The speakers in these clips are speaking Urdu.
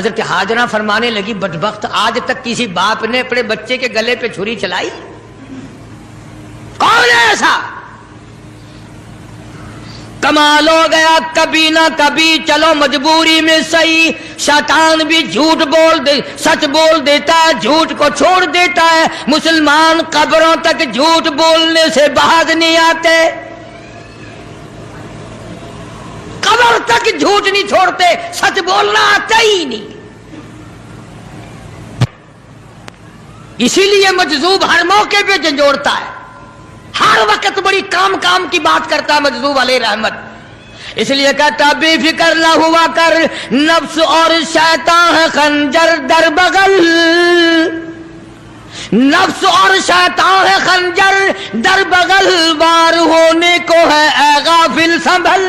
حضرت حاجرہ فرمانے لگی بدبخت آج تک کسی باپ نے اپنے بچے کے گلے پہ چھری چلائی؟ کون ہے ایسا؟ کمال ہو گیا، کبھی نہ کبھی چلو مجبوری میں صحیح شیطان بھی جھوٹ سچ بول دیتا ہے، جھوٹ کو چھوڑ دیتا ہے۔ مسلمان قبروں تک جھوٹ بولنے سے باز نہیں آتے، قبر تک جھوٹ نہیں چھوڑتے، سچ بولنا آتا ہی نہیں۔ اسی لیے مجذوب ہر موقع پہ جھنجھوڑتا ہے، ہر وقت بڑی کام کی بات کرتا ہے مجذوب علیہ رحمت۔ اس لیے کہتا بے فکر نہ ہوا کر، نفس اور شیطان ہے خنجر در بغل، نفس اور شیطان ہے خنجر در بغل، وار ہونے کو ہے اے غافل سنبھل،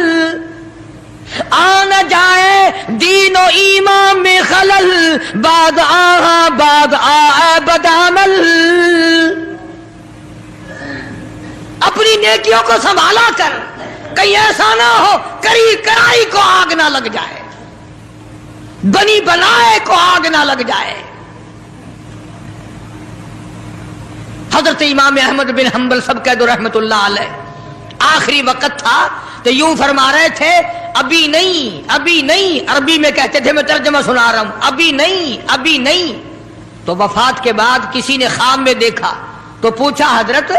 آ نہ جائے دین و ایمان میں خلل، بعد آ بدعمل۔ اپنی نیکیوں کو سنبھالا کر، کہیں ایسا نہ ہو کرائی کو آگ نہ لگ جائے، بنی بنائے کو آگ نہ لگ جائے۔ حضرت امام احمد بن حنبل سب کہہ دو رحمت اللہ علیہ، آخری وقت تھا تو یوں فرما رہے تھے ابھی نہیں، عربی میں کہتے تھے، میں ترجمہ سنا رہا ہوں، ابھی نہیں۔ تو وفات کے بعد کسی نے خواب میں دیکھا تو پوچھا حضرت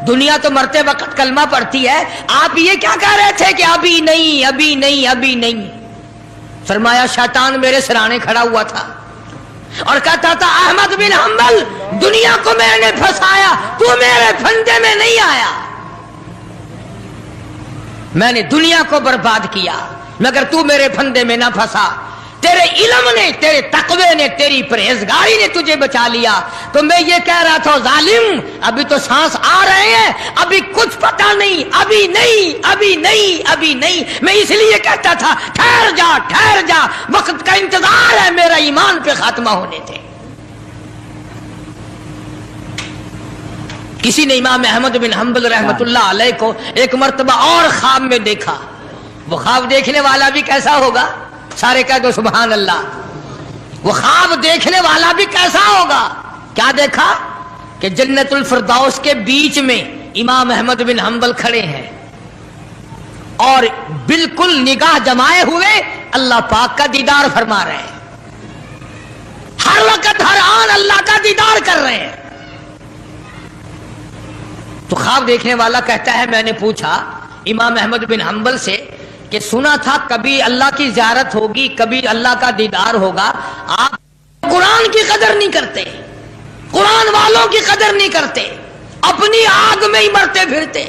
دنیا تو مرتے وقت کلمہ پڑھتی ہے، آپ یہ کیا کہہ رہے تھے کہ ابھی نہیں؟ فرمایا شیطان میرے سرانے کھڑا ہوا تھا اور کہتا تھا احمد بن حنبل دنیا کو میں نے پھنسایا، تو میرے پھندے میں نہیں آیا، میں نے دنیا کو برباد کیا مگر تو میرے پھندے میں نہ پھنسا، تیرے علم نے، تیرے تقوی نے، تیری پرہیزگاری نے تجھے بچا لیا۔ تو میں یہ کہہ رہا تھا ظالم ابھی تو سانس آ رہے ہیں، ابھی کچھ پتہ نہیں، ابھی نہیں، میں اس لیے کہتا تھا ٹھہر جا، وقت کا انتظار ہے، میرا ایمان پہ خاتمہ ہونے دے۔ کسی نے امام احمد بن حنبل رحمت اللہ علیہ کو ایک مرتبہ اور خواب میں دیکھا۔ وہ خواب دیکھنے والا بھی کیسا ہوگا؟ سارے کہہ دو سبحان اللہ۔ وہ خواب دیکھنے والا بھی کیسا ہوگا؟ کیا دیکھا کہ جنت الفردوس کے بیچ میں امام احمد بن حنبل کھڑے ہیں اور بالکل نگاہ جمائے ہوئے اللہ پاک کا دیدار فرما رہے ہیں، ہر وقت ہر آن اللہ کا دیدار کر رہے ہیں۔ تو خواب دیکھنے والا کہتا ہے میں نے پوچھا امام احمد بن حنبل سے کہ سنا تھا کبھی اللہ کی زیارت ہوگی، کبھی اللہ کا دیدار ہوگا، آپ قرآن کی قدر نہیں کرتے، قرآن والوں کی قدر نہیں کرتے، اپنی آگ میں ہی مرتے پھرتے۔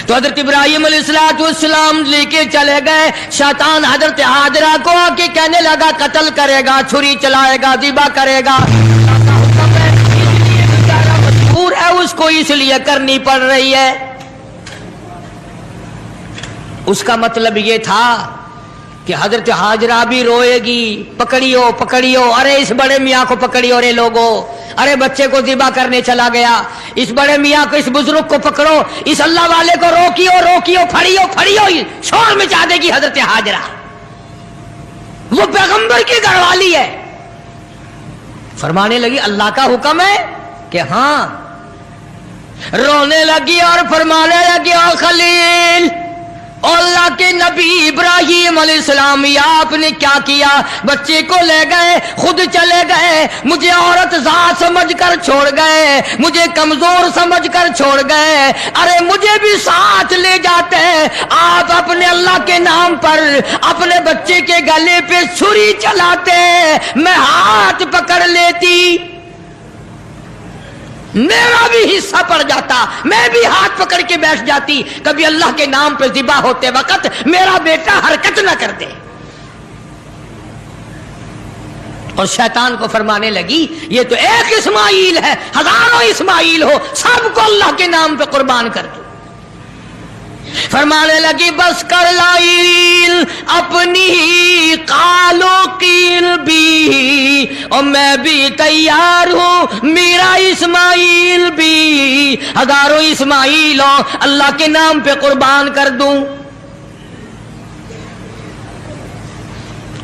تو حضرت ابراہیم علیہ السلام لے کے چلے گئے، شیطان حضرت حاجرہ کو آ کے کہنے لگا قتل کرے گا، چھری چلائے گا، ذبح کرے گا، مجبور ہے، اس کو اس لیے کرنی پڑ رہی ہے۔ اس کا مطلب یہ تھا کہ حضرت حاجرہ بھی روئے گی، پکڑیو، ارے اس بڑے میاں کو پکڑیو، رے لوگو، ارے بچے کو ذبح کرنے چلا گیا، اس بڑے میاں کو، اس بزرگ کو پکڑو، اس اللہ والے کو روکیو، پھڑیو، شور مچا دے گی حضرت حاجرہ، وہ پیغمبر کی گھر والی ہے۔ فرمانے لگی اللہ کا حکم ہے کہ ہاں، رونے لگی اور فرمانے لگی او خلیل، اللہ کے نبی ابراہیم علیہ السلام، یا آپ نے کیا کیا؟ بچے کو لے گئے، خود چلے گئے، مجھے عورت ذات سمجھ کر چھوڑ گئے، مجھے کمزور سمجھ کر چھوڑ گئے، ارے مجھے بھی ساتھ لے جاتے، آپ اپنے اللہ کے نام پر اپنے بچے کے گلے پہ چھری چلاتے، میں ہاتھ پکڑ لیتی، میرا بھی حصہ پڑ جاتا، میں بھی ہاتھ پکڑ کے بیٹھ جاتی، کبھی اللہ کے نام پہ ذبح ہوتے وقت میرا بیٹا حرکت نہ کر دے۔ اور شیطان کو فرمانے لگی یہ تو ایک اسماعیل ہے، ہزاروں اسماعیل ہو، سب کو اللہ کے نام پہ قربان کر دو۔ فرمانے لگی بس کر لائل اپنی قالو قیل بھی، اور میں بھی تیار ہوں، میرا اسماعیل بھی، ہزاروں اسماعیل ہو، اللہ کے نام پہ قربان کر دوں۔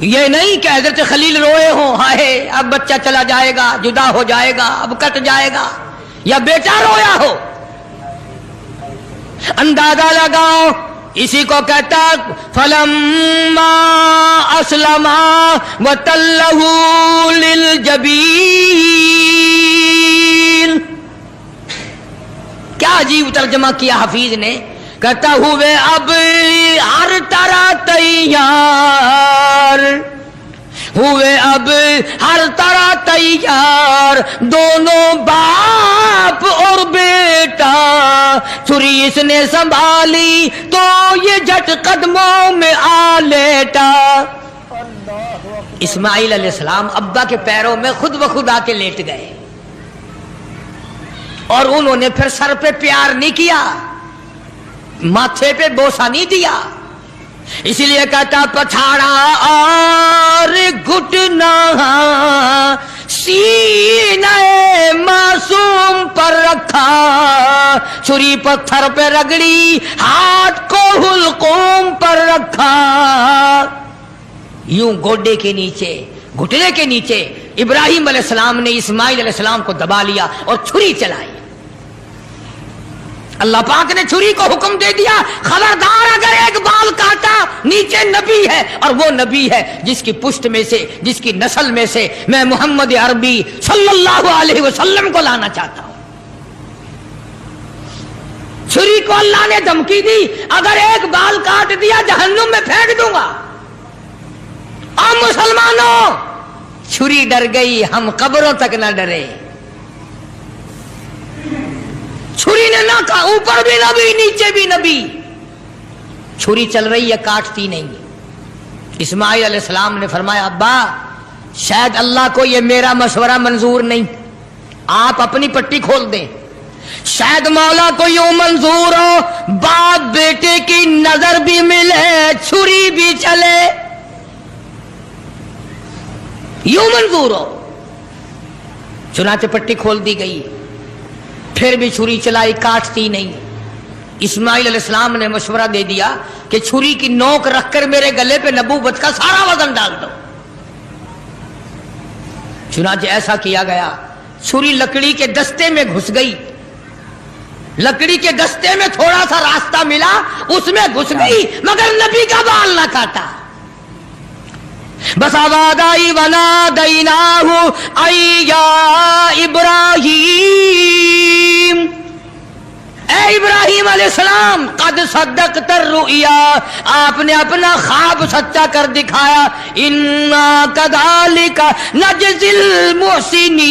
یہ نہیں کہ حضرت خلیل روئے ہوں ہائے اب بچہ چلا جائے گا، جدا ہو جائے گا، اب کٹ جائے گا، یا بیٹا رویا ہو. اندازہ لگاؤ اسی کو کہتا فلما اسلما وتلہ للجبین. کیا عجیب ترجمہ کیا حفیظ نے. کہتا ہوئے اب ہر طرح تیار ہوئے، اب ہر طرح تیار دونوں باپ اور بیٹا. چھری اس نے سنبھالی تو یہ جھٹ قدموں میں آ لیٹا. اسماعیل علیہ السلام ابا کے پیروں میں خود بخود آ کے لیٹ گئے، اور انہوں نے پھر سر پہ پیار نہیں کیا، ماتھے پہ بوسہ نہیں دیا. اسی لیے کہتا پچھاڑا اور گھٹنا سینہ معصوم پر رکھا، چھری پتھر پہ رگڑی ہاتھ کو حلقوم پر رکھا. یوں گوڈے کے نیچے، گھٹنے کے نیچے ابراہیم علیہ السلام نے اسماعیل علیہ السلام کو دبا لیا اور چھری چلائی. اللہ پاک نے چھری کو حکم دے دیا خبردار اگر ایک بال کاٹا نیچے نبی ہے، اور وہ نبی ہے جس کی پشت میں سے، جس کی نسل میں سے میں محمد عربی صلی اللہ علیہ وسلم کو لانا چاہتا ہوں. چھری کو اللہ نے دھمکی دی اگر ایک بال کاٹ دیا جہنم میں پھینک دوں گا. اور مسلمانوں چھری ڈر گئی، ہم قبروں تک نہ ڈرے. چھری نے نہ کہا اوپر بھی نبی نیچے بھی نبی، چھری چل رہی ہے کاٹتی نہیں. اسماعیل علیہ السلام نے فرمایا ابا شاید اللہ کو یہ میرا مشورہ منظور نہیں، آپ اپنی پٹی کھول دیں. شاید مولا کو یوں منظور ہو باپ بیٹے کی نظر بھی ملے چھری بھی چلے، یوں منظور ہو. چنانچہ پٹی کھول دی گئی، پھر بھی چھری چلائی کاٹتی نہیں. اسماعیل علیہ السلام نے مشورہ دے دیا کہ چھری کی نوک رکھ کر میرے گلے پہ نبوت کا سارا وزن ڈال دو. چنانچہ ایسا کیا گیا. چھری لکڑی کے دستے میں گھس گئی، لکڑی کے دستے میں تھوڑا سا راستہ ملا اس میں گھس گئی، مگر نبی کا بال نہ کاٹا. بس آواز آئی ونادیناہ ای یا ابراہیم، اے ابراہیم علیہ السلام قد صدقت الرؤیا، آپ نے اپنا خواب سچا کر دکھایا. انا کذالک نجزی المحسنین،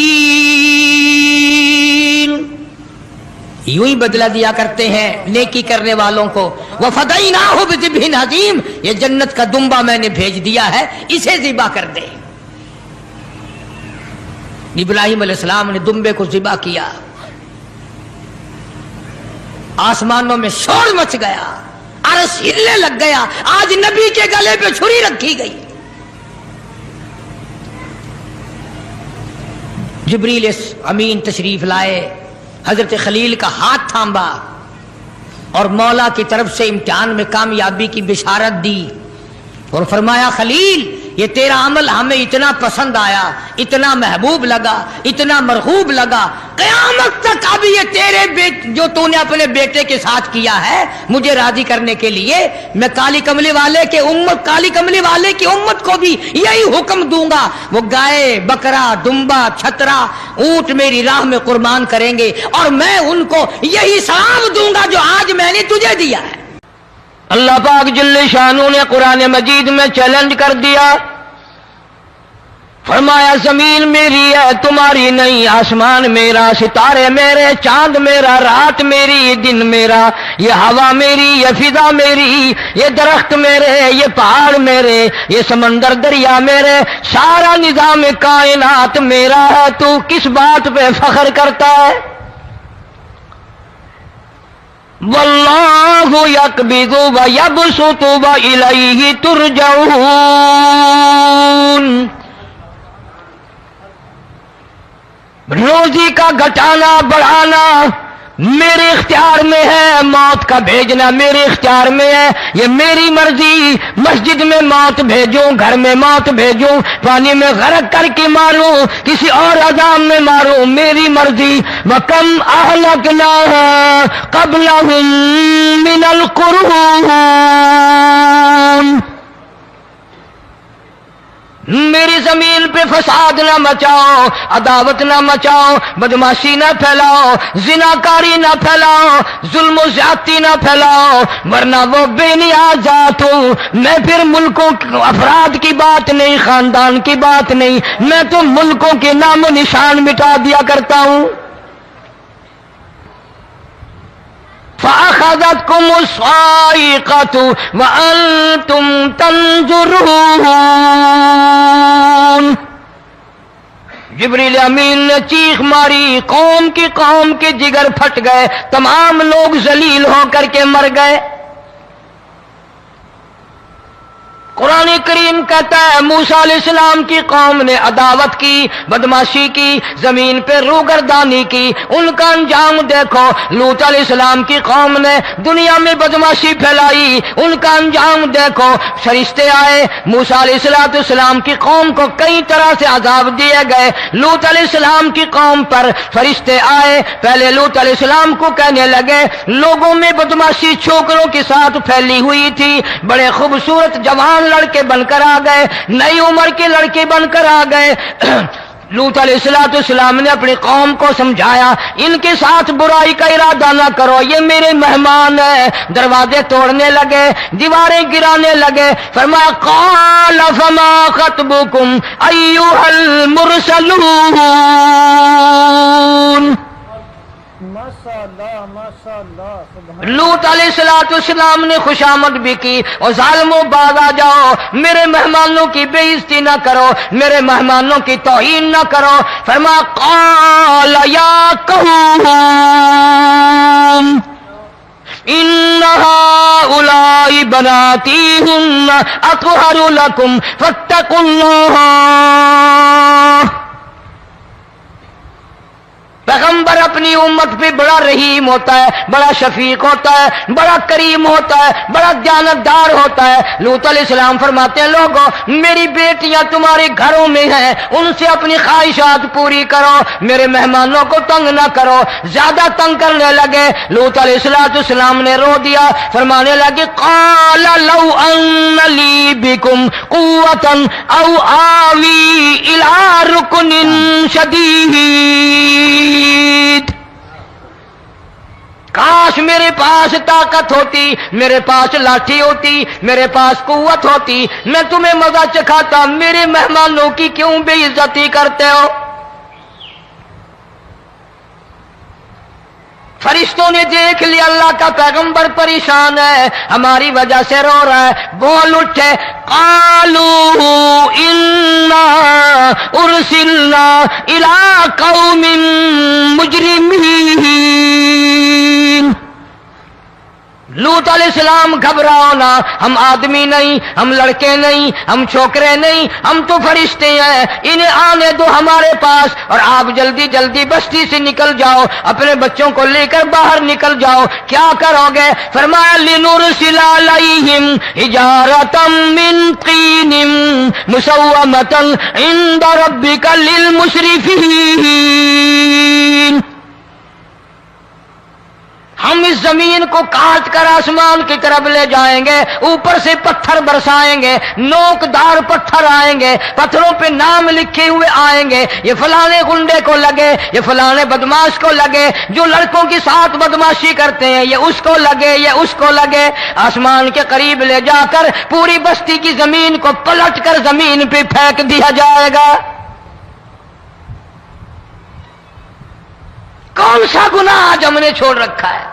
یوں ہی بدلہ دیا کرتے ہیں نیکی کرنے والوں کو. وَفَدَيْنَاهُ بِذِبْحٍ عَظِيمٍ، یہ جنت کا دمبا میں نے بھیج دیا ہے، اسے ذبح کر دے. ابراہیم علیہ السلام نے دمبے کو ذبح کیا، آسمانوں میں شور مچ گیا، عرش ہلنے لگ گیا. آج نبی کے گلے پہ چھری رکھی گئی. جبریل امین تشریف لائے، حضرت خلیل کا ہاتھ تھامبا اور مولا کی طرف سے امتحان میں کامیابی کی بشارت دی اور فرمایا خلیل یہ تیرا عمل ہمیں اتنا پسند آیا، اتنا محبوب لگا، اتنا مرغوب لگا، قیامت تک اب یہ تیرے جو تو نے اپنے بیٹے کے ساتھ کیا ہے مجھے راضی کرنے کے لیے میں کالی کملی والے کی امت کو بھی یہی حکم دوں گا. وہ گائے، بکرا، دمبا، چھترا، اونٹ میری راہ میں قربان کریں گے اور میں ان کو یہی ثواب دوں گا جو آج میں نے تجھے دیا ہے. اللہ پاک جل شانہ نے قرآن مجید میں چیلنج کر دیا، فرمایا زمین میری ہے تمہاری نہیں، آسمان میرا، ستارے میرے، چاند میرا، رات میری، دن میرا، یہ ہوا میری، یہ فضا میری، یہ درخت میرے، یہ پہاڑ میرے، یہ سمندر دریا میرے، سارا نظام کائنات میرا ہے. تو کس بات پہ فخر کرتا ہے؟ واللہ یقبض ویبسط والیہ ترجعون، روزی کا گھٹانا بڑھانا میرے اختیار میں ہے، موت کا بھیجنا میرے اختیار میں ہے، یہ میری مرضی، مسجد میں موت بھیجوں، گھر میں موت بھیجوں، پانی میں غرق کر کے ماروں، کسی اور عذاب میں ماروں، میری مرضی۔ وَكَمْ أَهْلَكْنَا قَبْلَهُم مِّنَ الْقُرُونِ، میری زمین پہ فساد نہ مچاؤ، عداوت نہ مچاؤ، بدماشی نہ پھیلاؤ، زناکاری نہ پھیلاؤ، ظلم و زیادتی نہ پھیلاؤ، ورنہ وہ بے نیاز ذات ہوں۔ میں پھر ملکوں افراد کی بات نہیں، خاندان کی بات نہیں، میں تو ملکوں کے نام و نشان مٹا دیا کرتا ہوں۔ فَأَخَذَتْكُمُ الصَّاعِقَةُ وَأَنْتُمْ تَنْظُرُونَ، جبریل امین نے چیخ ماری، قوم کے جگر پھٹ گئے، تمام لوگ ذلیل ہو کر کے مر گئے۔ قرآن کریم کہتا ہے موسیٰ علیہ السلام کی قوم نے عداوت کی، بدماشی کی، زمین پہ روگردانی کی، ان کا انجام دیکھو۔ لوط علیہ السلام کی قوم نے دنیا میں بدماشی پھیلائی، ان کا انجام دیکھو۔ فرشتے آئے، موسیٰ علیہ السلام کی قوم کو کئی طرح سے عذاب دیے گئے۔ لوط علیہ السلام کی قوم پر فرشتے آئے، پہلے لوط علیہ السلام کو کہنے لگے، لوگوں میں بدماشی چھوکروں کے ساتھ پھیلی ہوئی تھی، بڑے خوبصورت جوان لڑکے بن کر آ گئے، نئی عمر کے لڑکے بن کر آ گئے۔ لوط علیہ السلام نے اپنی قوم کو سمجھایا، ان کے ساتھ برائی کا ارادہ نہ کرو، یہ میرے مہمان ہیں۔ دروازے توڑنے لگے، دیواریں گرانے لگے، فرمایا قال فما خطبكم ایھا المرسلون۔ لوط علیہ السلام نے خوشامد بھی کی، اور ظالموں باز آ جاؤ، میرے مہمانوں کی بے عزتی نہ کرو، میرے مہمانوں کی توہین نہ کرو۔ فرمایا قال یا قوم ان هؤلاء بناتی هن اطہر لکم فاتقوا اللہ۔ پیغمبر اپنی امت پہ بڑا رحیم ہوتا ہے، بڑا شفیق ہوتا ہے، بڑا کریم ہوتا ہے، بڑا دیانتدار ہوتا ہے۔ لوط علیہ السلام فرماتے ہیں لوگوں، میری بیٹیاں تمہارے گھروں میں ہیں، ان سے اپنی خواہشات پوری کرو، میرے مہمانوں کو تنگ نہ کرو۔ زیادہ تنگ کرنے لگے، لوط علیہ السلام نے رو دیا، فرمانے لگے قال لو ان لی بکم قوة او آوی الی رکن شدید، کاش میرے پاس طاقت ہوتی، میرے پاس لاٹھی ہوتی، میرے پاس قوت ہوتی، میں تمہیں مزہ چکھاتا، میرے مہمانوں کی کیوں بے عزتی کرتے ہو؟ فرشتوں نے دیکھ لیا اللہ کا پیغمبر پریشان ہے، ہماری وجہ سے رو رہا ہے، بول اٹھے قالوا انا ارسلنا الى قوم مجرمین۔ لوط علیہ السلام گھبراؤ نہ، ہم آدمی نہیں، ہم لڑکے نہیں، ہم چھوکرے نہیں، ہم تو فرشتے ہیں، انہیں آنے دو ہمارے پاس، اور آپ جلدی جلدی بستی سے نکل جاؤ، اپنے بچوں کو لے کر باہر نکل جاؤ۔ کیا کرو گے؟ فرمایا لنرسل علیہم حجارۃ من طین مسومۃ عند ربک للمسرفین، ہم اس زمین کو کاٹ کر آسمان کی طرف لے جائیں گے، اوپر سے پتھر برسائیں گے، نوکدار پتھر آئیں گے، پتھروں پہ نام لکھے ہوئے آئیں گے، یہ فلانے گنڈے کو لگے، یہ فلانے بدماش کو لگے، جو لڑکوں کے ساتھ بدماشی کرتے ہیں یہ اس کو لگے، یہ اس کو لگے۔ آسمان کے قریب لے جا کر پوری بستی کی زمین کو پلٹ کر زمین پہ پھینک دیا جائے گا۔ کون سا گناہ آج ہم نے چھوڑ رکھا ہے؟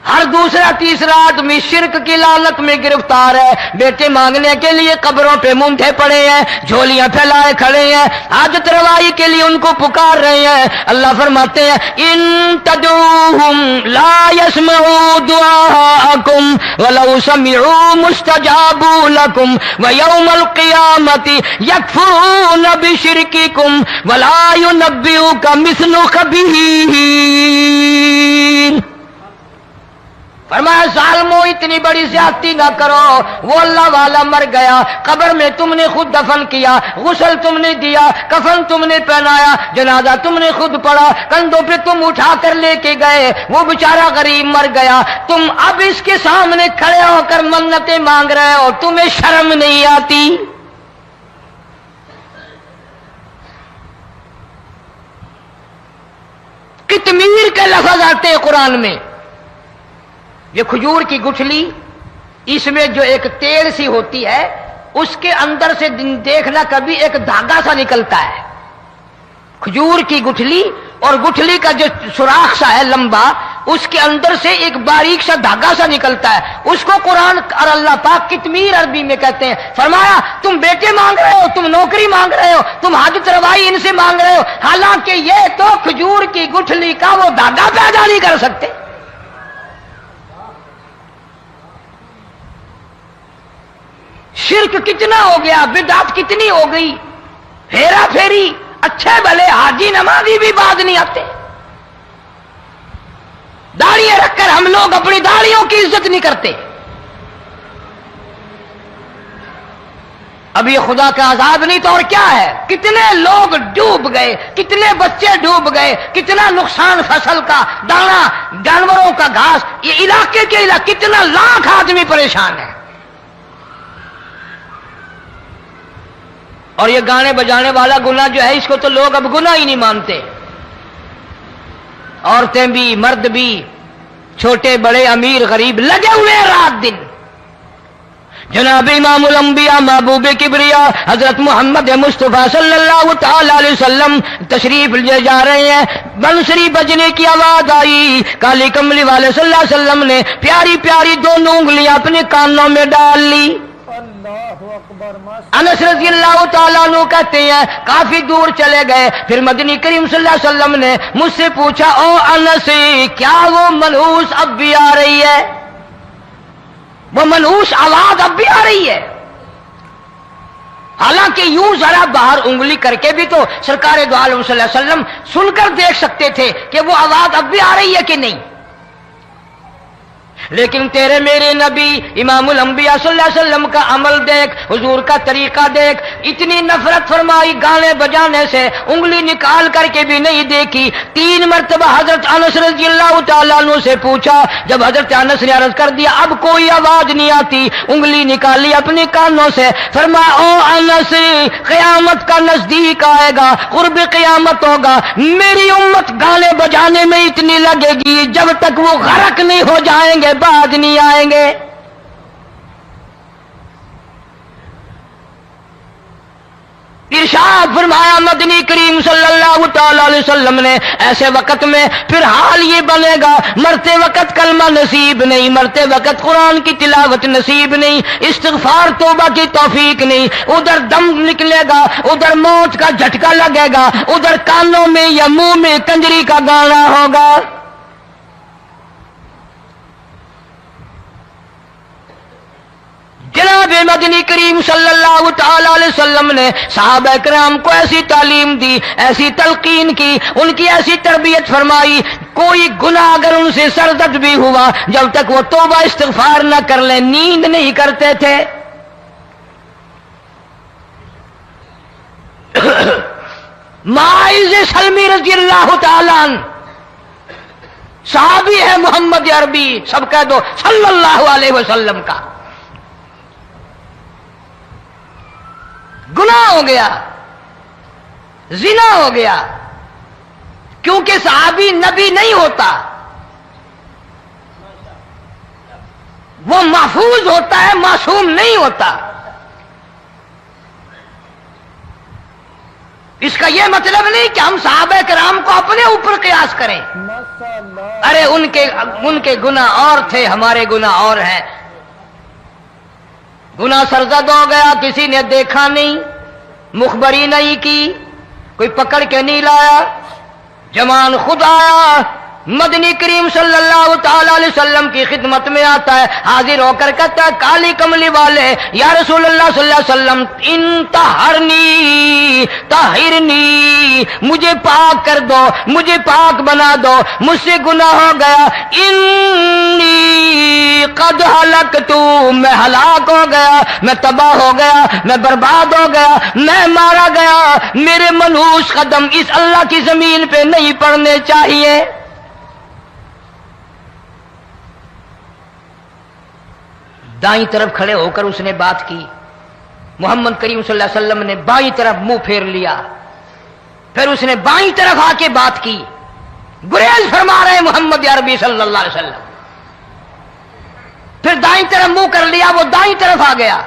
ہر دوسرا تیسرا آدمی شرک کی لعنت میں گرفتار ہے، بیٹے مانگنے کے لیے قبروں پہ مونڈھے پڑے ہیں، جھولیاں پھیلائے کھڑے ہیں، حاجت روائی کے لیے ان کو پکار رہے ہیں۔ اللہ فرماتے ہیں ان تدعوہم لا يسمعوا دعاءکم ولو سمعوا مستجابوا لکم ویوم القیامت یکفرون بشرککم ولا ينبئک مثل خبیر۔ فرمایا ظالمو اتنی بڑی زیادتی نہ کرو، وہ اللہ والا مر گیا، قبر میں تم نے خود دفن کیا، غسل تم نے دیا، کفن تم نے پہنایا، جنازہ تم نے خود پڑھا، کندھوں پہ تم اٹھا کر لے کے گئے، وہ بیچارہ غریب مر گیا، تم اب اس کے سامنے کھڑے ہو کر منتیں مانگ رہے ہو، تمہیں شرم نہیں آتی؟ قطمیر کے لفظ آتے ہیں قرآن میں۔ یہ کھجور کی گٹھلی، اس میں جو ایک تیل سی ہوتی ہے، اس کے اندر سے دیکھنا کبھی ایک دھاگا سا نکلتا ہے۔ کھجور کی گٹھلی اور گٹھلی کا جو سوراخ سا ہے لمبا، اس کے اندر سے ایک باریک سا دھاگا سا نکلتا ہے، اس کو قرآن اور اللہ پاک قطمیر عربی میں کہتے ہیں۔ فرمایا تم بیٹے مانگ رہے ہو، تم نوکری مانگ رہے ہو، تم حاجت روائی ان سے مانگ رہے ہو، حالانکہ یہ تو کھجور کی گٹھلی کا وہ دھاگا پیدا نہیں کر سکتے۔ شرک کتنا ہو گیا، بدعت کتنی ہو گئی، ہیرا پھیری، اچھے بھلے حاجی نمازی بھی بعد نہیں آتے۔ داڑیاں رکھ کر ہم لوگ اپنی داڑیوں کی عزت نہیں کرتے۔ اب یہ خدا کا عذاب نہیں تو اور کیا ہے؟ کتنے لوگ ڈوب گئے، کتنے بچے ڈوب گئے، کتنا نقصان فصل کا، دانا، جانوروں کا گھاس، یہ علاقے کے علاقے کتنا لاکھ آدمی پریشان ہے۔ اور یہ گانے بجانے والا گناہ جو ہے، اس کو تو لوگ اب گناہ ہی نہیں مانتے۔ عورتیں بھی، مرد بھی، چھوٹے بڑے، امیر غریب لگے ہوئے ہیں رات دن۔ جناب امام الانبیاء محبوب کبریا حضرت محمد مصطفیٰ صلی اللہ تعالی علیہ وسلم تشریف لے جا رہے ہیں، بنسری بجنے کی آواز آئی، کالی کملی والے صلی اللہ علیہ وسلم نے پیاری پیاری دونوں انگلیاں اپنے کانوں میں ڈال لی۔ انس رضی اللہ تعالیٰ عنہ کہتے ہیں کافی دور چلے گئے، پھر مدنی کریم صلی اللہ علیہ وسلم نے مجھ سے پوچھا او انس، کیا وہ منحوس اب بھی آ رہی ہے؟ وہ منحوس آواز اب بھی آ رہی ہے؟ حالانکہ یوں ذرا باہر انگلی کر کے بھی تو سرکار دو عالم صلی اللہ علیہ وسلم سن کر دیکھ سکتے تھے کہ وہ آواز اب بھی آ رہی ہے کہ نہیں۔ لیکن تیرے میرے نبی امام الانبیاء صلی اللہ علیہ وسلم کا عمل دیکھ، حضور کا طریقہ دیکھ، اتنی نفرت فرمائی گانے بجانے سے، انگلی نکال کر کے بھی نہیں دیکھی۔ 3 مرتبہ حضرت انس رضی اللہ تعالیٰ عنہ سے پوچھا، جب حضرت انس نے عرض کر دیا اب کوئی آواز نہیں آتی، انگلی نکالی اپنے کانوں سے، فرمایا او انس، قیامت کا نزدیک آئے گا، قرب قیامت ہوگا، میری امت گانے بجانے میں اتنی لگے گی جب تک وہ غرق نہیں ہو جائیں گے بعد نہیں آئیں گے۔ ارشاد فرمایا مدنی کریم صلی اللہ تعالی علیہ وسلم نے ایسے وقت میں پھر حال یہ بنے گا، مرتے وقت کلمہ نصیب نہیں، مرتے وقت قرآن کی تلاوت نصیب نہیں، استغفار توبہ کی توفیق نہیں، ادھر دم نکلے گا، ادھر موت کا جھٹکا لگے گا، ادھر کانوں میں یا منہ میں کنجری کا گانا ہوگا۔ جناب مدنی کریم صلی اللہ تعالی علیہ وسلم نے صحابہ کرام کو ایسی تعلیم دی، ایسی تلقین کی، ان کی ایسی تربیت فرمائی، کوئی گناہ اگر ان سے سرزد بھی ہوا، جب تک وہ توبہ استغفار نہ کر لیں نیند نہیں کرتے تھے۔ معاذ سلمی رضی اللہ تعالیٰ عنہ صحابی ہے محمد عربی، سب کہہ دو صلی اللہ علیہ وسلم کا، گناہ ہو گیا، زنا ہو گیا، کیونکہ صحابی نبی نہیں ہوتا، وہ محفوظ ہوتا ہے، معصوم نہیں ہوتا۔ اس کا یہ مطلب نہیں کہ ہم صحابہ کرام کو اپنے اوپر قیاس کریں. ارے ان کے گناہ اور تھے، ہمارے گناہ اور ہیں. گناہ سرزد ہو گیا، کسی نے دیکھا نہیں، مخبری نہیں کی، کوئی پکڑ کے نہیں لایا، جوان خود آیا، مدنی کریم صلی اللہ تعالی علیہ وسلم کی خدمت میں آتا ہے، حاضر ہو کر کہتا ہے کالی کملی والے یا رسول اللہ صلی اللہ علیہ وسلم انتہرنی طہرنی، مجھے پاک کر دو، مجھے پاک بنا دو، مجھ سے گناہ ہو گیا، انی قد ہلکتو، میں ہلاک ہو گیا، میں تباہ ہو گیا، میں برباد ہو گیا، میں مارا گیا، میرے منحوس قدم اس اللہ کی زمین پہ نہیں پڑنے چاہیے. دائیں طرف کھڑے ہو کر اس نے بات کی. محمد کریم صلی اللہ علیہ وسلم نے بائیں طرف منہ پھیر لیا، پھر اس نے بائیں طرف آ کے بات کی. گریز فرما رہے محمد عربی صلی اللہ علیہ وسلم. پھر دائیں طرف منہ کر لیا، وہ دائیں طرف آ گیا.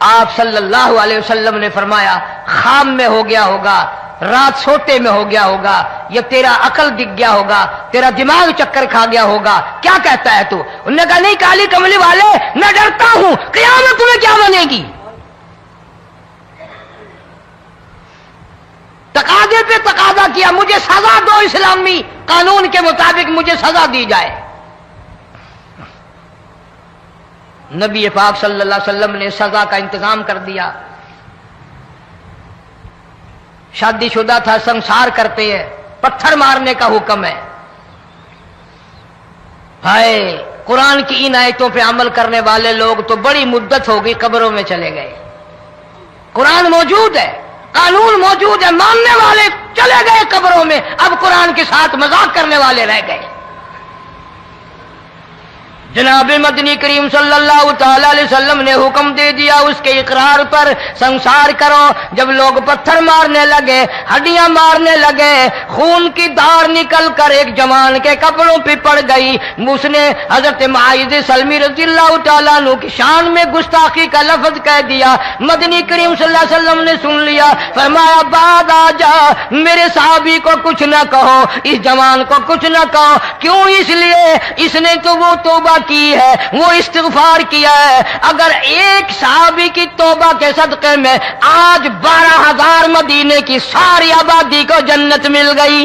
آپ صلی اللہ علیہ وسلم نے فرمایا خام میں ہو گیا ہوگا، رات سوتے میں ہو گیا ہوگا، یا تیرا عقل دکھ گیا ہوگا، تیرا دماغ چکر کھا گیا ہوگا، کیا کہتا ہے تو؟ انہوں نے کہا نہیں کالی کملی والے، میں ڈرتا ہوں قیامت میں کیا بنے گی. تقاضے پہ تقاضا کیا، مجھے سزا دو، اسلامی قانون کے مطابق مجھے سزا دی جائے. نبی پاک صلی اللہ علیہ وسلم نے سزا کا انتظام کر دیا. شادی شدہ تھا، سنسار کرتے ہیں، پتھر مارنے کا حکم ہے. ہائے قرآن کی ان آیتوں پہ عمل کرنے والے لوگ تو بڑی مدت ہو گئی قبروں میں چلے گئے. قرآن موجود ہے، قانون موجود ہے، ماننے والے چلے گئے قبروں میں، اب قرآن کے ساتھ مذاق کرنے والے رہ گئے. جناب مدنی کریم صلی اللہ تعالی علیہ وسلم نے حکم دے دیا اس کے اقرار پر سنسار کرو. جب لوگ پتھر مارنے لگے، ہڈیاں مارنے لگے، خون کی دھار نکل کر ایک جوان کے کپڑوں پہ پڑ گئی. اس نے حضرت معاذ سلمی رضی اللہ تعالیٰ عنہ کی شان میں گستاخی کا لفظ کہہ دیا. مدنی کریم صلی اللہ علیہ وسلم نے سن لیا، فرمایا بعد آ جا، میرے صحابی کو کچھ نہ کہو، اس جوان کو کچھ نہ کہو. کیوں؟ اس لیے اس نے تو وہ توبہ کی ہے، وہ استغفار کیا ہے. اگر ایک صحابی کی توبہ کے صدقے میں آج 12,000 مدینے کی ساری آبادی کو جنت مل گئی.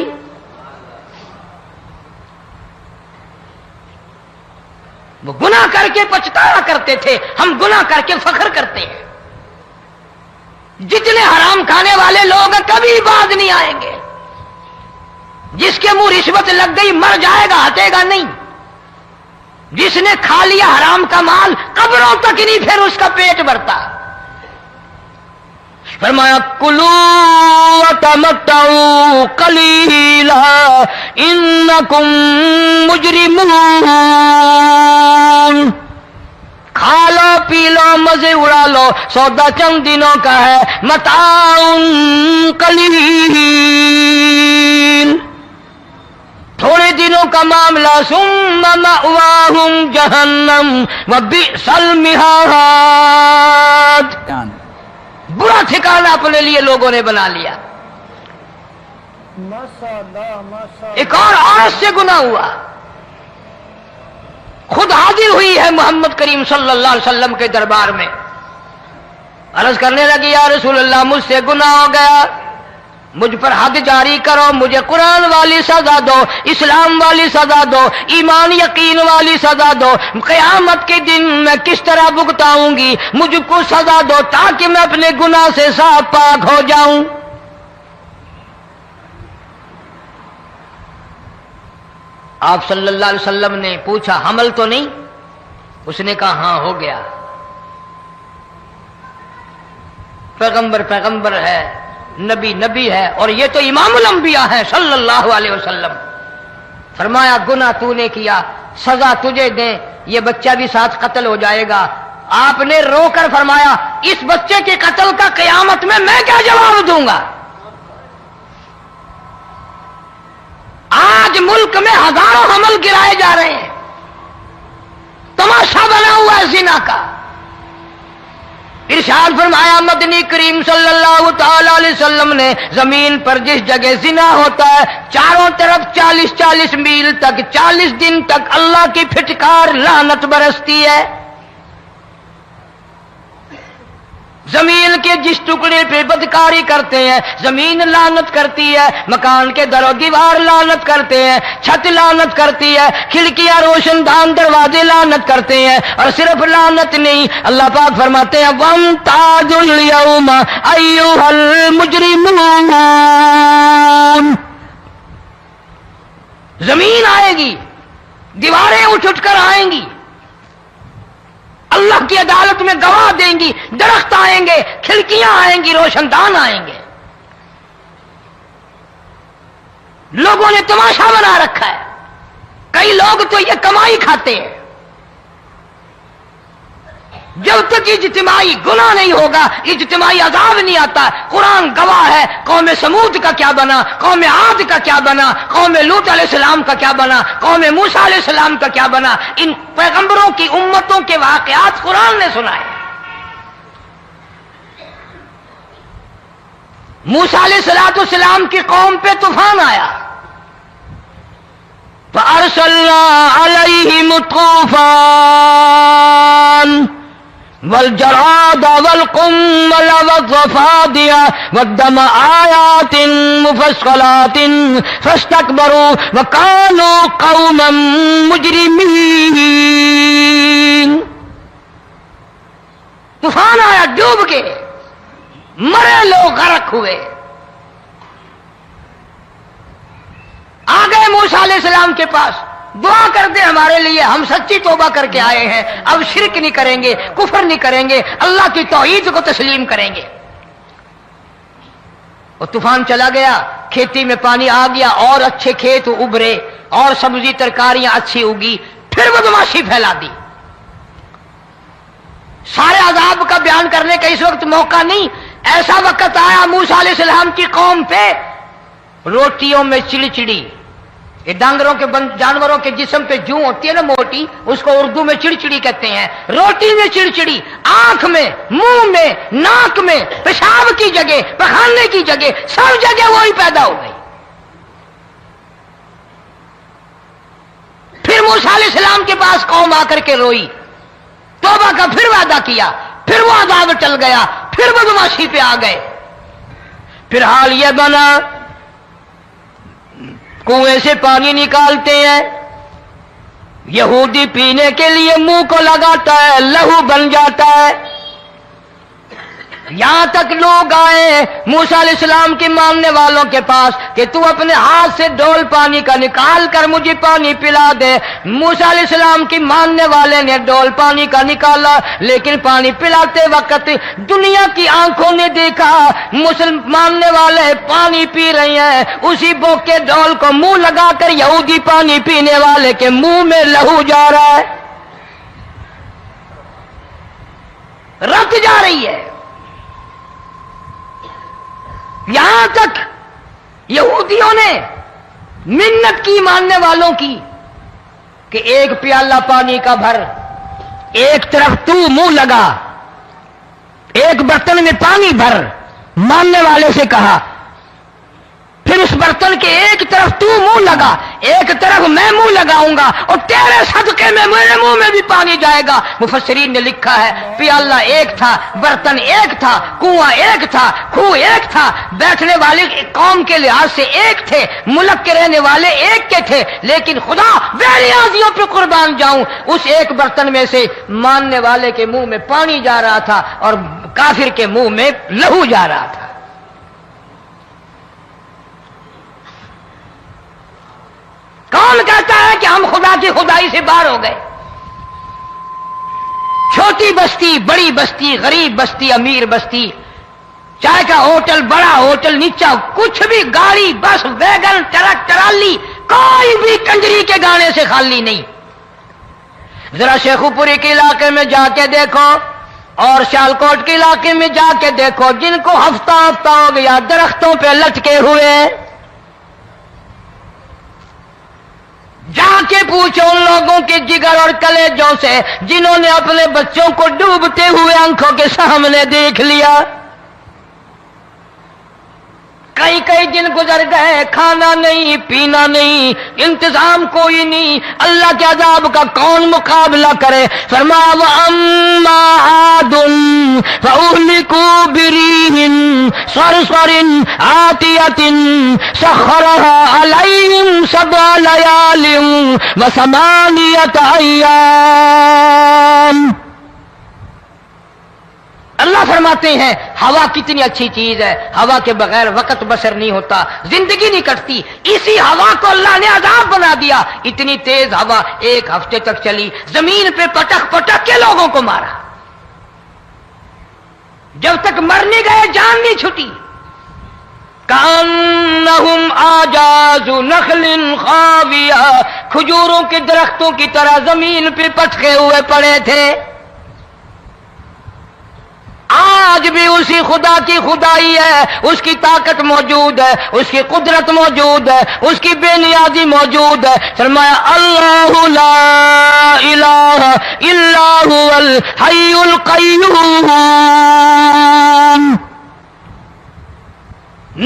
وہ گناہ کر کے پچھتایا کرتے تھے، ہم گناہ کر کے فخر کرتے ہیں. جتنے حرام کھانے والے لوگ کبھی باز نہیں آئیں گے. جس کے منہ رشوت لگ گئی مر جائے گا، ہٹے گا نہیں. جس نے کھا لیا حرام کا مال قبروں تک نہیں پھر اس کا پیٹ بھرتا. فرمایا کلو وتمتعوا قلیلا انکم مجرمون، کھا لو پی لو مزے اڑا لو، سودا چند دنوں کا ہے، متاع قلیل، تھوڑے دنوں کا معاملہ. ثم مأواہم جہنم وبئس المہاد، برا ٹھکانہ اپنے لیے لوگوں نے بنا لیا. ایک اور عورت سے گناہ ہوا، خود حاضر ہوئی ہے محمد کریم صلی اللہ علیہ وسلم کے دربار میں، عرض کرنے لگی یا رسول اللہ مجھ سے گناہ ہو گیا، مجھ پر حد جاری کرو، مجھے قرآن والی سزا دو، اسلام والی سزا دو، ایمان یقین والی سزا دو. قیامت کے دن میں کس طرح بھگتاؤں گی، مجھ کو سزا دو تاکہ میں اپنے گناہ سے صاف پاک ہو جاؤں. آپ صلی اللہ علیہ وسلم نے پوچھا حمل تو نہیں؟ اس نے کہا ہاں ہو گیا. پیغمبر ہے، نبی ہے، اور یہ تو امام الانبیاء ہے صلی اللہ علیہ وسلم. فرمایا گناہ تو نے کیا، سزا تجھے دیں، یہ بچہ بھی ساتھ قتل ہو جائے گا. آپ نے رو کر فرمایا اس بچے کے قتل کا قیامت میں کیا جواب دوں گا؟ آج ملک میں ہزاروں حمل گرائے جا رہے ہیں، تماشا بنا ہوا ہے زنا کا. ارشاد فرمایا مدنی کریم صلی اللہ تعالی علیہ وسلم نے زمین پر جس جگہ زنا ہوتا ہے چاروں طرف 40 میل تک 40 دن تک اللہ کی پھٹکار لعنت برستی ہے. زمین کے جس ٹکڑے پہ بدکاری کرتے ہیں زمین لعنت کرتی ہے, مکان کے در و دیوار لعنت کرتے ہیں, چھت لعنت کرتی ہے, کھڑکیاں روشن دان دروازے لعنت کرتے ہیں. اور صرف لعنت نہیں, اللہ پاک فرماتے ہیں وَامْتَازُوا الْيَوْمَ أَيُّهَا الْمُجْرِمُونَ. زمین آئے گی, دیواریں اٹھ کر آئیں گی, اللہ کی عدالت میں گواہ دیں گی, درخت آئیں گے, کھڑکیاں آئیں گی, روشن دان آئیں گے. لوگوں نے تماشا بنا رکھا ہے, کئی لوگ تو یہ کمائی کھاتے ہیں. جب تک اجتماعی گناہ نہیں ہوگا اجتماعی عذاب نہیں آتا. قرآن گواہ ہے, قوم سمود کا کیا بنا, قوم عاد کا کیا بنا, قوم لوط علیہ السلام کا کیا بنا, قوم موسیٰ علیہ السلام کا کیا بنا. ان پیغمبروں کی امتوں کے واقعات قرآن نے سنائے. موسیٰ علیہ السلام کی قوم پہ طوفان آیا, فَأَرْسَلْنَا عَلَيْهِمُ الطُّوفَانَ والجراد والقمل والضفادع والدم آيات مفصلات فاستكبروا وكانوا قوما مجرمين. طوفان آیا, ڈوب کے مرے لوگ, غرق ہوئے. آ گئے موسیٰ علیہ السلام کے پاس, دعا کر دے ہمارے لیے, ہم سچی توبہ کر کے آئے ہیں, اب شرک نہیں کریں گے, کفر نہیں کریں گے, اللہ کی توحید کو تسلیم کریں گے. اور طوفان چلا گیا, کھیتی میں پانی آ گیا, اور اچھے کھیت ابھرے, اور سبزی ترکاریاں اچھی اگی. پھر بدماشی پھیلا دی. سارے عذاب کا بیان کرنے کا اس وقت موقع نہیں. ایسا وقت آیا موسیٰ علیہ السلام کی قوم پہ, روٹیوں میں چڑچڑی. یہ ڈانگروں کے جانوروں کے جسم پہ جوں ہوتی ہے نا موٹی, اس کو اردو میں چڑچڑی کہتے ہیں. روٹی میں چڑچڑی, آنکھ میں, منہ میں, ناک میں, پیشاب کی جگہ, پخانے کی جگہ, سب جگہ وہی پیدا ہو گئی. پھر موسیٰ علیہ السلام کے پاس قوم آ کر کے روئی, توبہ کا پھر وعدہ کیا, پھر وہ عذاب ٹل گیا, پھر بدماشی پہ آ گئے. پھر حال یہ بنا, کنویں سے پانی نکالتے ہیں, یہودی پینے کے لیے منہ کو لگاتا ہے, لہو بن جاتا ہے. یہاں تک لوگ آئے موسیٰ علیہ السلام کے ماننے والوں کے پاس کہ تو اپنے ہاتھ سے ڈول پانی کا نکال کر مجھے پانی پلا دے. موسیٰ علیہ السلام کی ماننے والے نے ڈول پانی کا نکالا, لیکن پانی پلاتے وقت دنیا کی آنکھوں نے دیکھا ماننے والے پانی پی رہے ہیں, اسی بوک کے ڈول کو منہ لگا کر یہودی پانی پینے والے کے منہ میں لہو جا رہا ہے, رت جا رہی ہے. یہاں تک یہودیوں نے منت کی ماننے والوں کی کہ ایک پیالہ پانی کا بھر, ایک طرف تو منہ لگا, ایک برتن میں پانی بھر. ماننے والے سے کہا, پھر اس برتن کے ایک طرف تو منہ لگا, ایک طرف میں منہ لگاؤں گا, اور تیرے صدقے میں میرے منہ میں بھی پانی جائے گا. مفسرین نے لکھا ہے پیالہ ایک تھا, برتن ایک تھا, کنواں ایک تھا, کھوہ ایک تھا, بیٹھنے والے قوم کے لحاظ سے ایک تھے, ملک کے رہنے والے ایک کے تھے, لیکن خدا بے نیازیوں پہ قربان جاؤں, اس ایک برتن میں سے ماننے والے کے منہ میں پانی جا رہا تھا اور کافر کے منہ میں لہو جا رہا تھا. کون کہتا ہے کہ ہم خدا کی خدائی سے باہر ہو گئے؟ چھوٹی بستی, بڑی بستی, غریب بستی, امیر بستی, چائے کا ہوٹل, بڑا ہوٹل, نیچا کچھ بھی, گاڑی, بس, ویگن, ٹرک, ٹرالی, کوئی بھی کنجری کے گانے سے خالی نہیں. ذرا شیخو پوری کے علاقے میں جا کے دیکھو اور سیالکوٹ کے علاقے میں جا کے دیکھو, جن کو ہفتہ ہفتہ ہو گیا درختوں پہ لٹکے ہوئے, جا کے پوچھو ان لوگوں کے جگر اور کلیجوں سے جنہوں نے اپنے بچوں کو ڈوبتے ہوئے آنکھوں کے سامنے دیکھ لیا. کئی دن گزر گئے، کھانا نہیں، پینا نہیں، انتظام کوئی نہیں، اللہ کے عذاب کا کون مقابلہ کرے؟ فرمایا وَأَمَّا عَادٌ فَأُهْلِكُوا بِرِيحٍ صَرْصَرٍ عَاتِيَةٍ سَخَّرَهَا عَلَيْهِمْ 7 لَيَالٍ و8 أَيَّامٍ. اللہ فرماتے ہیں ہوا کتنی اچھی چیز ہے، ہوا کے بغیر وقت بسر نہیں ہوتا، زندگی نہیں کٹتی. اسی ہوا کو اللہ نے عذاب بنا دیا. اتنی تیز ہوا 1 ہفتے تک چلی، زمین پہ پٹک پٹک کے لوگوں کو مارا. جب تک مر نہیں گئے جان نہیں چھٹی. کأنہم اعجاز نخل خاویہ، کھجوروں کے درختوں کی طرح زمین پہ پٹکے ہوئے پڑے تھے. آج بھی اسی خدا کی خدائی ہے، اس کی طاقت موجود ہے، اس کی قدرت موجود ہے، اس کی بے نیازی موجود ہے. فرمایا اللہ لا الہ الا هو الحی القیوم.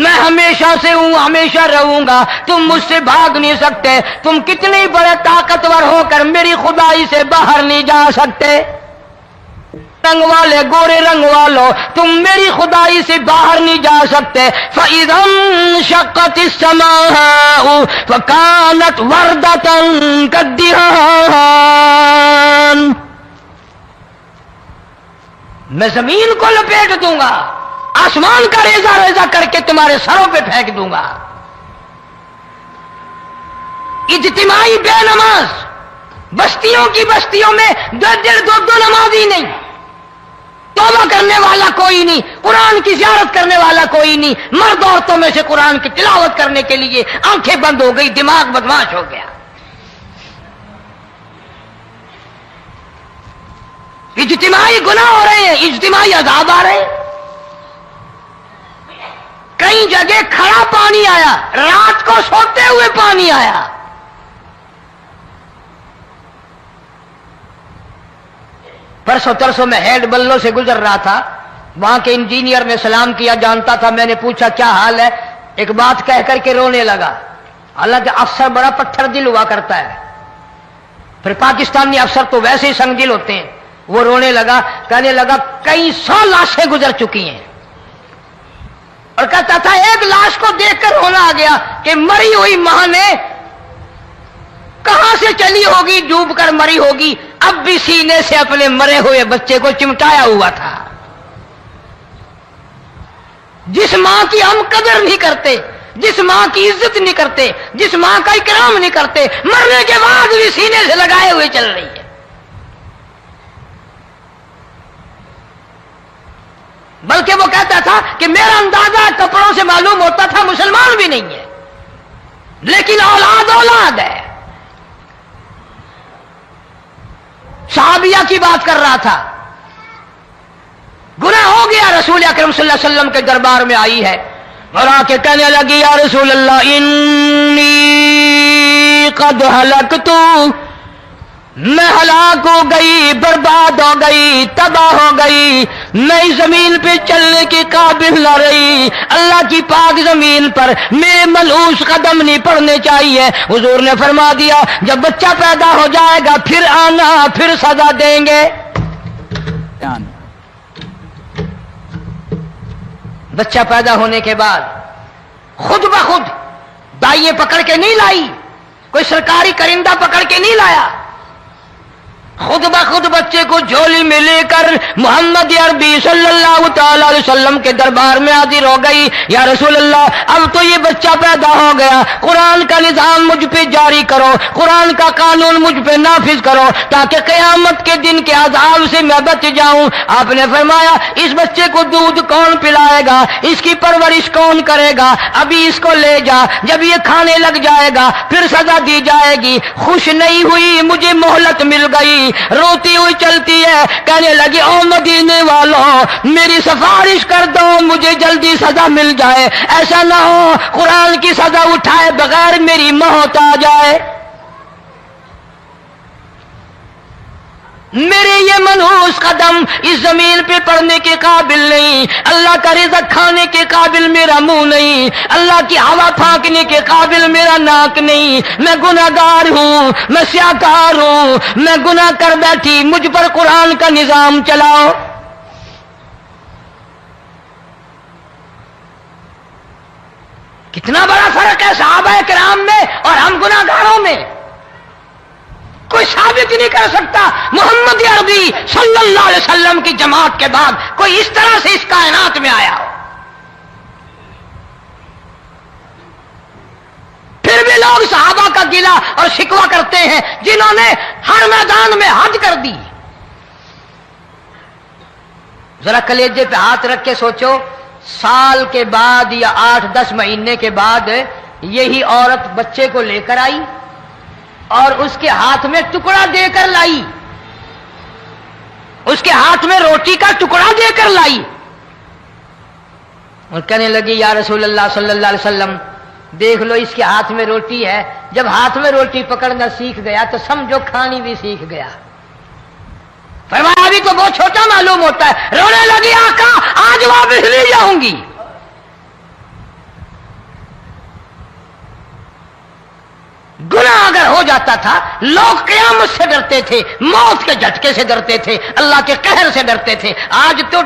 میں ہمیشہ سے ہوں، ہمیشہ رہوں گا، تم مجھ سے بھاگ نہیں سکتے. تم کتنی بڑے طاقتور ہو کر میری خدائی سے باہر نہیں جا سکتے. رنگ والے، گورے رنگ والو، تم میری خدائی سے باہر نہیں جا سکتے. فَإِذَا انشَقَّتِ السَّمَاءُ فَكَانَتْ وَرْدَةً كَالدِّهَانِ. میں زمین کو لپیٹ دوں گا، آسمان کا ریزہ ریزہ کر کے تمہارے سروں پہ پھینک دوں گا. اجتماعی بے نماز، بستیوں کی بستیوں میں 2 نمازی نہیں، توبہ کرنے والا کوئی نہیں، قرآن کی زیارت کرنے والا کوئی نہیں. مرد عورتوں میں سے قرآن کی تلاوت کرنے کے لیے آنکھیں بند ہو گئی، دماغ بدماش ہو گیا. اجتماعی گناہ ہو رہے ہیں، اجتماعی عذاب آ رہے ہیں. کئی جگہ کھڑا پانی آیا، رات کو سوتے ہوئے پانی آیا. پرسوں ترسوں میں ہیڈ بلوں سے گزر رہا تھا، وہاں کے انجینئر نے سلام کیا، جانتا تھا. میں نے پوچھا کیا حال ہے؟ ایک بات کہہ کر کے رونے لگا. حالانکہ افسر بڑا پتھر دل ہوا کرتا ہے، پھر پاکستانی افسر تو ویسے ہی سنگ دل ہوتے ہیں. وہ رونے لگا، کہنے لگا کئی 100 لاشیں گزر چکی ہیں، اور کہتا تھا ایک لاش کو دیکھ کر رونا آ گیا کہ مری ہوئی ماں نے کہاں سے چلی ہوگی، ڈوب کر مری ہوگی، اب بھی سینے سے اپنے مرے ہوئے بچے کو چمٹایا ہوا تھا. جس ماں کی ہم قدر نہیں کرتے، جس ماں کی عزت نہیں کرتے، جس ماں کا اکرام نہیں کرتے، مرنے کے بعد بھی سینے سے لگائے ہوئے چل رہی ہے. بلکہ وہ کہتا تھا کہ میرا اندازہ کپڑوں سے معلوم ہوتا تھا مسلمان بھی نہیں ہے، لیکن اولاد اولاد ہے. صحابیہ کی بات کر رہا تھا، گناہ ہو گیا، رسول اکرم صلی اللہ علیہ وسلم کے دربار میں آئی ہے اور آ کے کہنے لگی یا رسول اللہ انی قد ہلکت، میں ہلاک ہو گئی، برباد ہو گئی، تباہ ہو گئی، میں اس زمین پہ چلنے کے قابل نہ رہی، اللہ کی پاک زمین پر میرے ملعوس قدم نہیں پڑنے چاہیے. حضور نے فرما دیا جب بچہ پیدا ہو جائے گا پھر آنا، پھر سزا دیں گے. بچہ پیدا ہونے کے بعد خود بخود دائیں پکڑ کے نہیں لائی، کوئی سرکاری کرندہ پکڑ کے نہیں لایا، خود بخود بچے کو جھولی میں لے کر محمد عربی صلی اللہ تعالی علیہ وسلم کے دربار میں حاضر ہو گئی. یا رسول اللہ اب تو یہ بچہ پیدا ہو گیا، قرآن کا نظام مجھ پہ جاری کرو، قرآن کا قانون مجھ پہ نافذ کرو تاکہ قیامت کے دن کے عذاب سے میں بچ جاؤں. آپ نے فرمایا اس بچے کو دودھ کون پلائے گا، اس کی پرورش کون کرے گا، ابھی اس کو لے جا، جب یہ کھانے لگ جائے گا پھر سزا دی جائے گی. خوش نہیں ہوئی، مجھے مہلت مل گئی، روتی ہوئی چلتی ہے، کہنے لگی او مدینے والوں میری سفارش کر دو، مجھے جلدی سزا مل جائے، ایسا نہ ہو قرآن کی سزا اٹھائے بغیر میری موت آ جائے. میرے یہ منحوس قدم اس زمین پہ پڑنے کے قابل نہیں، اللہ کا رزق کھانے کے قابل میرا منہ نہیں، اللہ کی ہوا پھانکنے کے قابل میرا ناک نہیں، میں گناہگار ہوں، میں سیاکار ہوں، میں گناہ کر بیٹھی، مجھ پر قرآن کا نظام چلاؤ۔ کتنا بڑا فرق ہے صحابہ کرام میں اور ہم گناہگاروں میں، کوئی ثابت نہیں کر سکتا محمد عربی صلی اللہ علیہ وسلم کی جماعت کے بعد کوئی اس طرح سے اس کائنات میں آیا ہو۔ پھر بھی لوگ صحابہ کا گلہ اور شکوہ کرتے ہیں جنہوں نے ہر میدان میں حج کر دی۔ ذرا کلیجے پہ ہاتھ رکھ کے سوچو، سال کے بعد یا 8-10 مہینے کے بعد یہی عورت بچے کو لے کر آئی اور اس کے ہاتھ میں ٹکڑا دے کر لائی، اس کے ہاتھ میں روٹی کا ٹکڑا دے کر لائی اور کہنے لگی یا رسول اللہ صلی اللہ علیہ وسلم دیکھ لو اس کے ہاتھ میں روٹی ہے، جب ہاتھ میں روٹی پکڑنا سیکھ گیا تو سمجھو کھانی بھی سیکھ گیا۔ فرمایا ابھی تو بہت چھوٹا معلوم ہوتا ہے، رونے لگی آقا آج واپس لے جاؤں گی۔ گناہ اگر ہو جاتا تھا لوگ قیامت سے ڈرتے تھے، موت کے جھٹکے سے ڈرتے تھے، اللہ کے قہر سے ڈرتے تھے، آج تو